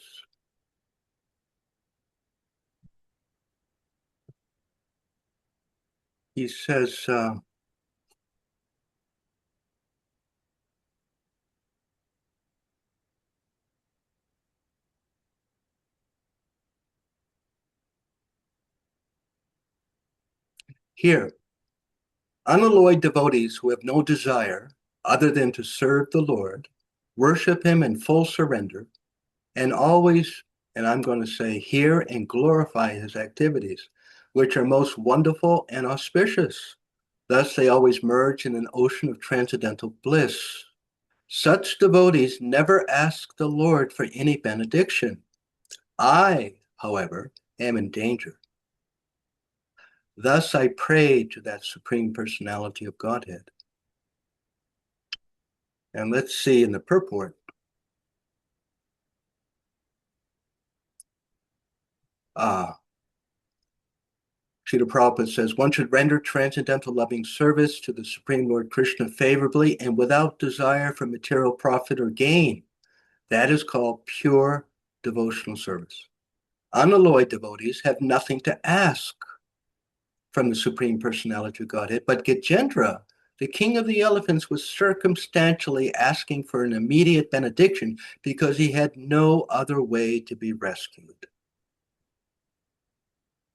Speaker 1: He says, here, unalloyed devotees who have no desire other than to serve the Lord, worship Him in full surrender, and always, and I'm going to say, hear and glorify His activities, which are most wonderful and auspicious. Thus, they always merge in an ocean of transcendental bliss. Such devotees never ask the Lord for any benediction. I, however, am in danger. Thus, I pray to that Supreme Personality of Godhead. And let's see in the purport. Srila Prabhupada says, one should render transcendental loving service to the Supreme Lord Krishna favorably and without desire for material profit or gain. That is called pure devotional service. Unalloyed devotees have nothing to ask from the Supreme Personality of Godhead, but Gajendra, the king of the elephants, was circumstantially asking for an immediate benediction because he had no other way to be rescued.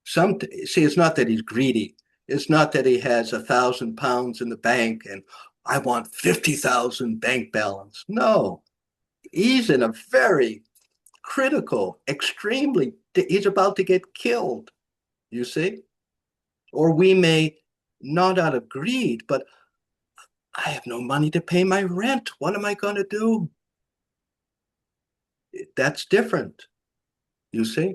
Speaker 1: See, it's not that he's greedy. It's not that he has 1,000 pounds in the bank and I want 50,000 bank balance. No, he's in a very critical, he's about to get killed, you see? Or we may, not out of greed, but I have no money to pay my rent. What am I going to do? That's different, you see?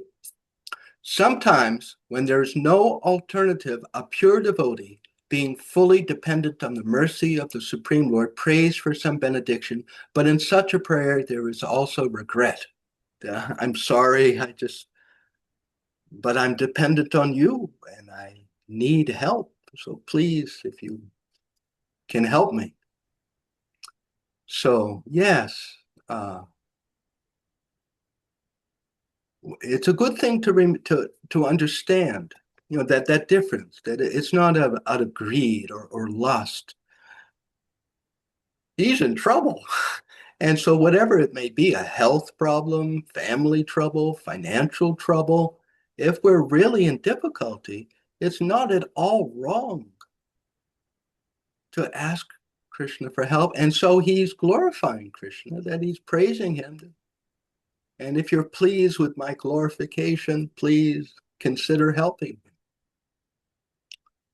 Speaker 1: Sometimes, when there is no alternative, a pure devotee, being fully dependent on the mercy of the Supreme Lord, prays for some benediction, but in such a prayer, there is also regret. I'm sorry, but I'm dependent on you, and I need help. So please, if you can help me. So, yes, it's a good thing to understand, that difference, that it's not out of greed or lust. He's in trouble. And so whatever it may be, a health problem, family trouble, financial trouble, if we're really in difficulty, it's not at all wrong to ask Krishna for help. And so he's glorifying Krishna, that he's praising him. And if you're pleased with my glorification, please consider helping me.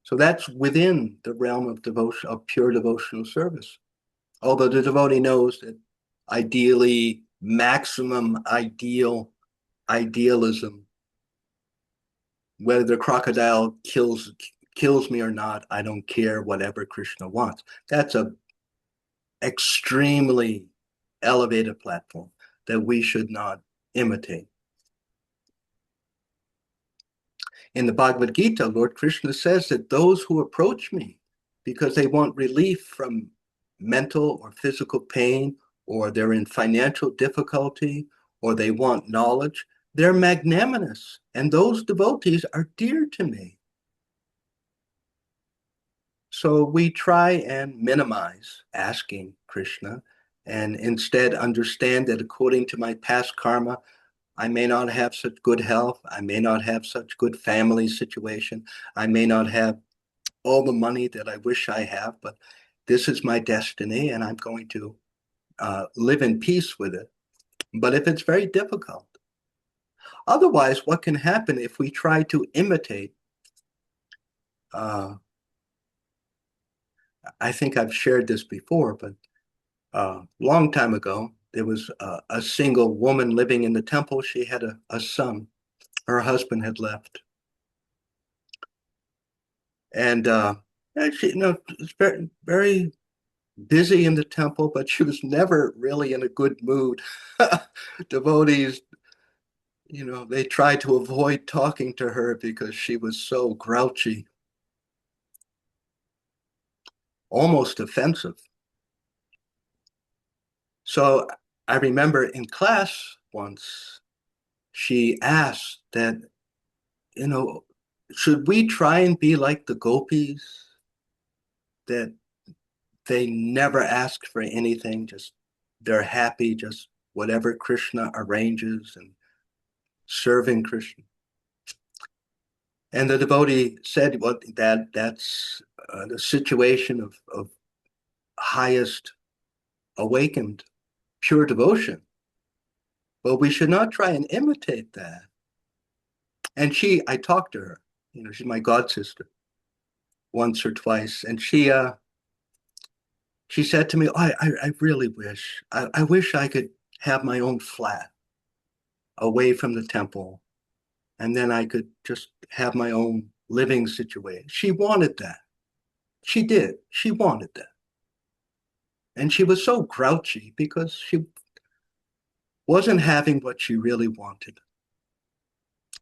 Speaker 1: So that's within the realm of devotion, of pure devotional service. Although the devotee knows that ideally maximum idealism. Whether the crocodile kills me or not, I don't care, whatever Krishna wants. That's a extremely elevated platform that we should not imitate. In the Bhagavad Gita, Lord Krishna says that those who approach me because they want relief from mental or physical pain, or they're in financial difficulty, or they want knowledge, they're magnanimous, and those devotees are dear to me. So we try and minimize asking Krishna, and instead understand that according to my past karma, I may not have such good health, I may not have such good family situation, I may not have all the money that I wish I have, but this is my destiny, and I'm going to live in peace with it. But if it's very difficult, otherwise, what can happen if we try to imitate? I think I've shared this before, but a long time ago, there was a single woman living in the temple. She had a son. Her husband had left. And she, was very, very busy in the temple, but she was never really in a good mood. Devotees, they tried to avoid talking to her because she was so grouchy, almost offensive. So I remember in class once, she asked that, should we try and be like the gopis, that they never ask for anything, just they're happy, just whatever Krishna arranges and serving Krishna. And the devotee said, well, that's the situation of highest awakened pure devotion. But we should not try and imitate that. And I talked to her, she's my god sister, once or twice, and she said to me, I really wish, I wish I could have my own flat away from the temple, and then I could just have my own living situation. She wanted that. She did. She wanted that. And she was so grouchy because she wasn't having what she really wanted.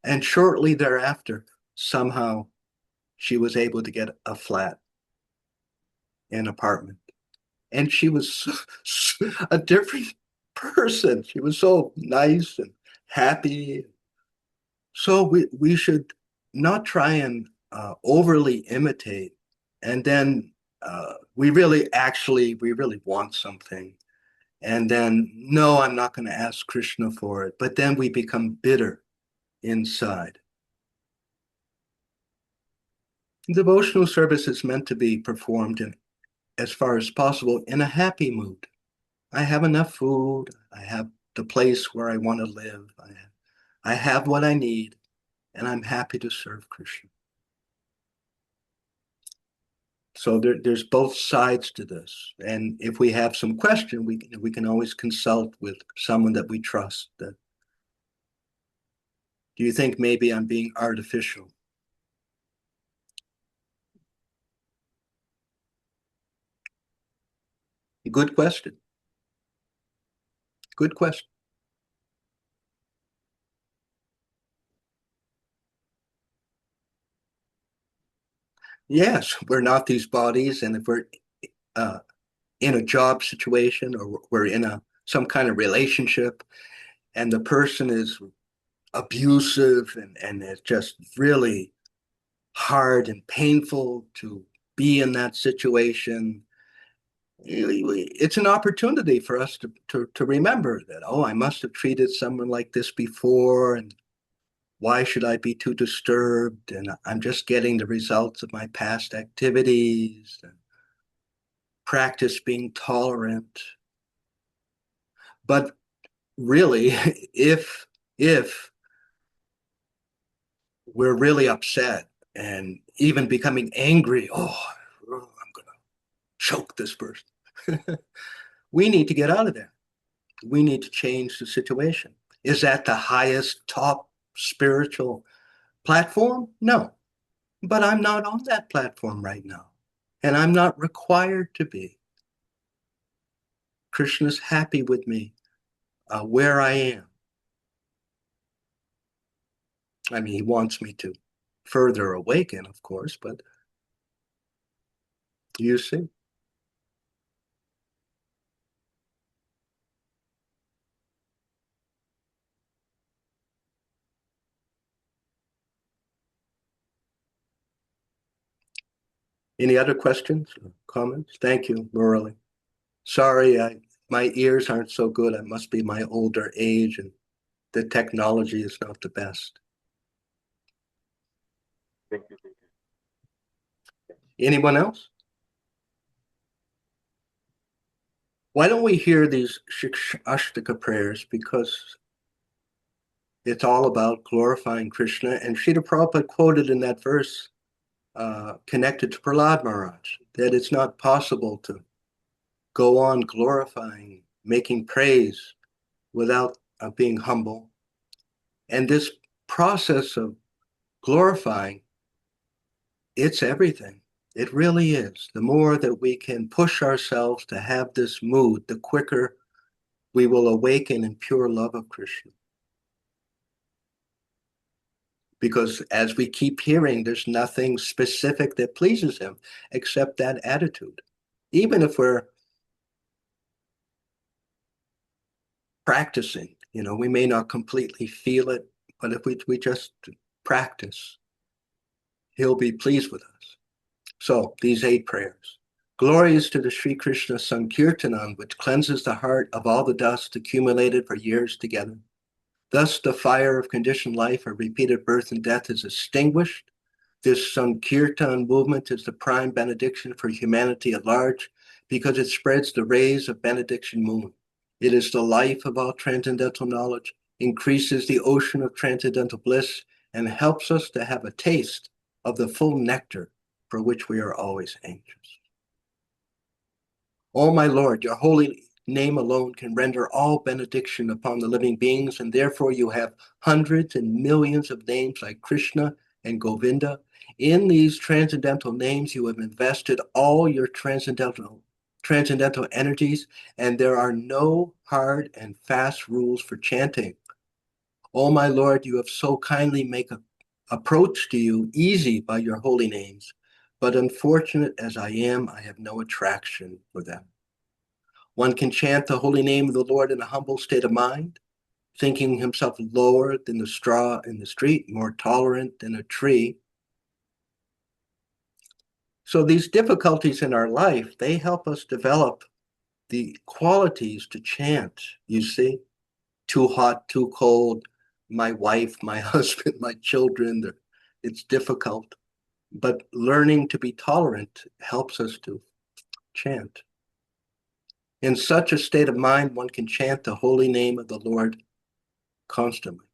Speaker 1: And shortly thereafter, somehow she was able to get a flat, an apartment. And she was a different person. She was so nice and happy. So we should not try and overly imitate. And then we really want something. And then, no, I'm not going to ask Krishna for it. But then we become bitter inside. Devotional service is meant to be performed as far as possible in a happy mood. I have enough food. I have the place where I want to live. I have what I need, and I'm happy to serve Krishna. So there's both sides to this. And if we have some question, we can always consult with someone that we trust. Do you think maybe I'm being artificial? Good question. Good question. Yes, we're not these bodies, and if we're in a job situation, or we're in some kind of relationship, and the person is abusive, and it's just really hard and painful to be in that situation, it's an opportunity for us to remember that, oh, I must have treated someone like this before, and why should I be too disturbed? And I'm just getting the results of my past activities, and practice being tolerant. But really, if we're really upset and even becoming angry, I'm going to choke this person. We need to get out of there. we need to change the situation. Is that the highest top spiritual platform? No. But I'm not on that platform right now. And I'm not required to be. Krishna's happy with me where I am. I mean, he wants me to further awaken, of course, but you see. Any other questions or comments? Thank you, Murali. Sorry, my ears aren't so good. I must be my older age and the technology is not the best.
Speaker 2: Thank you. Thank you.
Speaker 1: Anyone else? Why don't we hear these Ashtaka prayers? Because it's all about glorifying Krishna. And Srila Prabhupada quoted in that verse connected to Prahlad Maharaj that it's not possible to go on glorifying, making praise without being humble. And this process of glorifying, it's everything. It really is. The more that we can push ourselves to have this mood, the quicker we will awaken in pure love of Krishna. Because as we keep hearing, there's nothing specific that pleases him except that attitude. Even if we're practicing, we may not completely feel it, but if we just practice, he'll be pleased with us. So these 8 prayers. Glory is to the Sri Krishna Sankirtanan, which cleanses the heart of all the dust accumulated for years together. Thus the fire of conditioned life of repeated birth and death is extinguished. This Sankirtan movement is the prime benediction for humanity at large because it spreads the rays of benediction moon. It is the life of all transcendental knowledge, increases the ocean of transcendental bliss, and helps us to have a taste of the full nectar for which we are always anxious. O my Lord, your holy name alone can render all benediction upon the living beings, and therefore you have hundreds and millions of names like Krishna and Govinda. In these transcendental names, you have invested all your transcendental energies, and there are no hard and fast rules for chanting. O my Lord, you have so kindly made approach to you easy by your holy names, but unfortunate as I am, I have no attraction for them. One can chant the holy name of the Lord in a humble state of mind, thinking himself lower than the straw in the street, more tolerant than a tree. So these difficulties in our life, they help us develop the qualities to chant, you see. Too hot, too cold, my wife, my husband, my children, it's difficult. But learning to be tolerant helps us to chant. In such a state of mind, one can chant the holy name of the Lord constantly.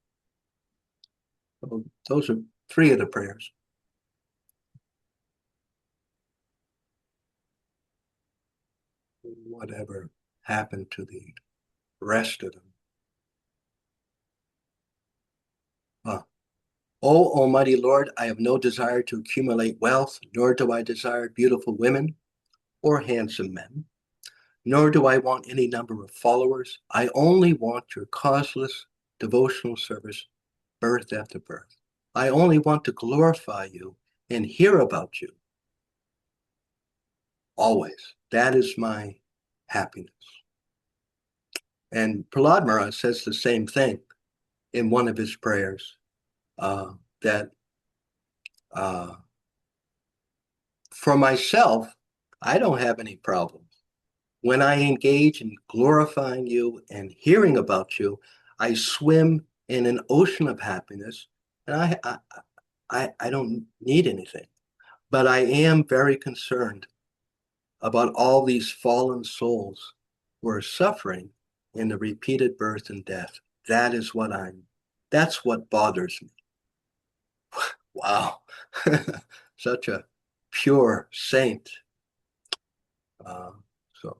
Speaker 1: So those are 3 of the prayers. Whatever happened to the rest of them? O Almighty Lord, I have no desire to accumulate wealth, nor do I desire beautiful women or handsome men, nor do I want any number of followers. I only want your causeless devotional service, birth after birth. I only want to glorify you and hear about you. Always. That is my happiness. And Prahlad Maharaj says the same thing in one of his prayers, that for myself, I don't have any problems. When I engage in glorifying you and hearing about you, I swim in an ocean of happiness, and I don't need anything. But I am very concerned about all these fallen souls who are suffering in the repeated birth and death. That's what bothers me. Wow. Such a pure saint. So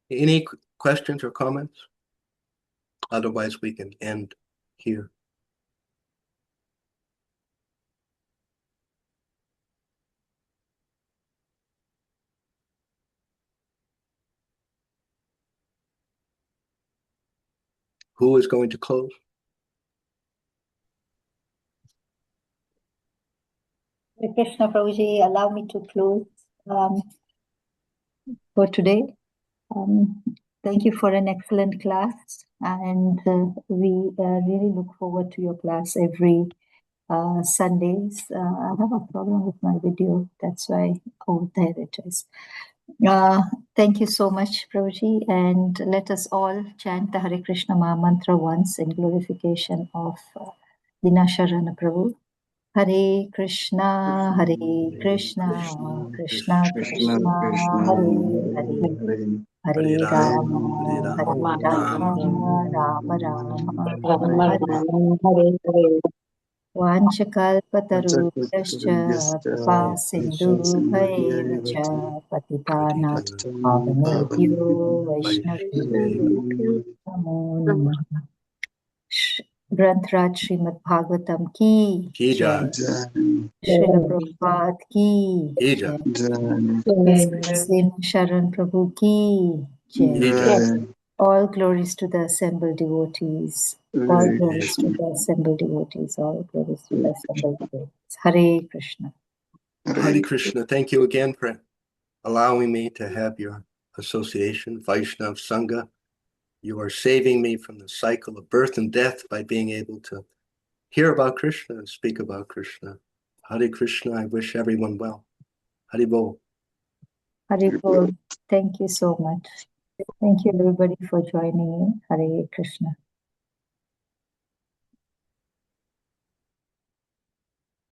Speaker 1: any questions or comments? Otherwise, we can end here. Who is going to close?
Speaker 6: Hare Krishna, Prabhuji, allow me to close for today. Thank you for an excellent class, and we really look forward to your class every Sundays. I have a problem with my video, that's why. Oh, there it is. Thank you so much, Prabhuji, and let us all chant the Hare Krishna Maha Mantra once in glorification of Dina Sharana Prabhu. Hare Krishna, Hare Krishna, Krishna Krishna, Hare Hare, Hare Rama, Hare Rama, Rama Rama, Hare Hare. वाञ्छकल्पतरुभ्यश्च कृपा सिन्धुभैव च पतितानां पावनेभ्यो वैष्णवेभ्यो नमो नमः। ग्रंथराज श्रीमद् भागवतम की जय, श्रील प्रभुपाद की जय, शरण प्रभु की जय। All glories to the assembled devotees. All glories to the assembled devotees. All glories to the assembled devotees. Hare Krishna.
Speaker 1: Hare Krishna. Thank you again for allowing me to have your association, Vaishnav Sangha. You are saving me from the cycle of birth and death by being able to hear about Krishna and speak about Krishna. Hare Krishna. I wish everyone well. Hare Bol.
Speaker 6: Hare Bol. Thank you so much. Thank you everybody for joining in. Hare Krishna.